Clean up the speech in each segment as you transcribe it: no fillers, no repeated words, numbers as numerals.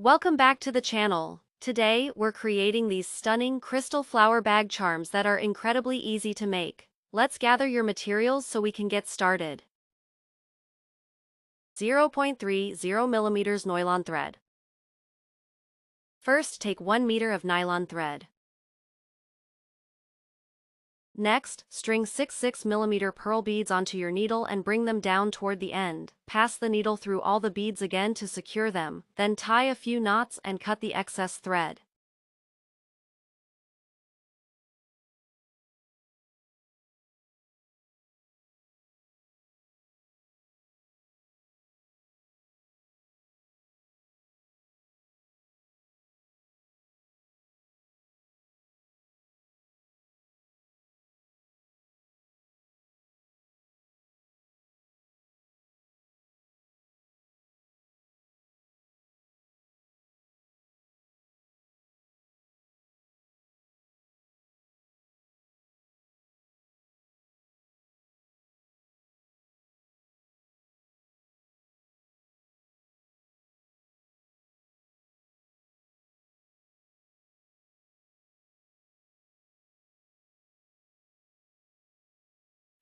Welcome back to the channel. Today, we're creating these stunning crystal flower bag charms that are incredibly easy to make. Let's gather your materials so we can get started. 0.30 mm nylon thread. First, take 1 meter of nylon thread. Next, string 6 mm pearl beads onto your needle and bring them down toward the end. Pass the needle through all the beads again to secure them, then tie a few knots and cut the excess thread.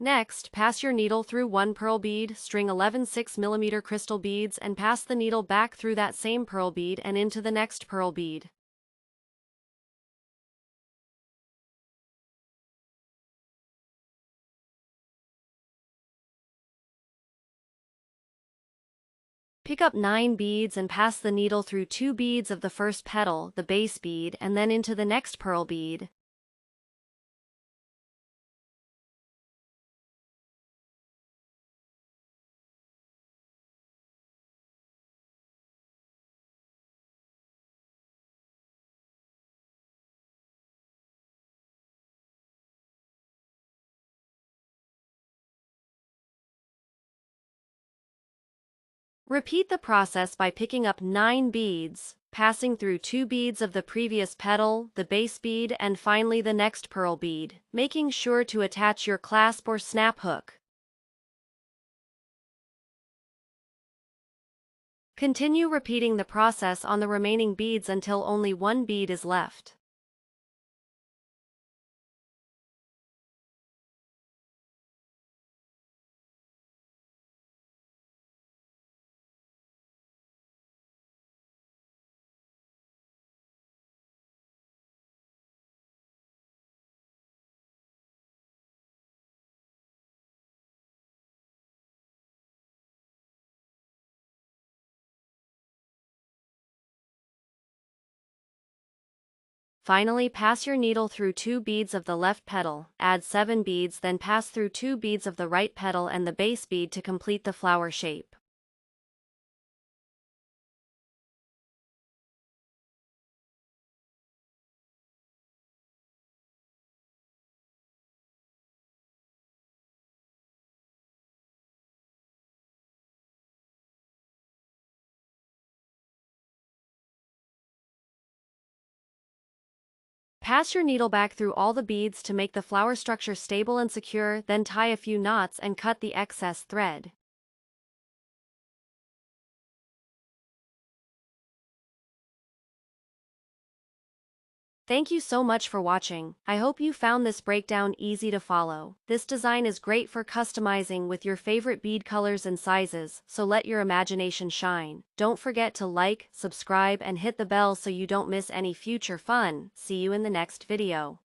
Next, pass your needle through one pearl bead, string 11 6 mm crystal beads and pass the needle back through that same pearl bead and into the next pearl bead. Pick up 9 beads and pass the needle through 2 beads of the first petal, the base bead, and then into the next pearl bead. Repeat the process by picking up 9 beads, passing through 2 beads of the previous petal, the base bead, and finally the next pearl bead, making sure to attach your clasp or snap hook. Continue repeating the process on the remaining beads until only 1 bead is left. Finally, pass your needle through 2 beads of the left petal, add 7 beads, then pass through 2 beads of the right petal and the base bead to complete the flower shape. Pass your needle back through all the beads to make the flower structure stable and secure, then tie a few knots and cut the excess thread. Thank you so much for watching. I hope you found this breakdown easy to follow. This design is great for customizing with your favorite bead colors and sizes, so let your imagination shine. Don't forget to like, subscribe, and hit the bell so you don't miss any future fun. See you in the next video.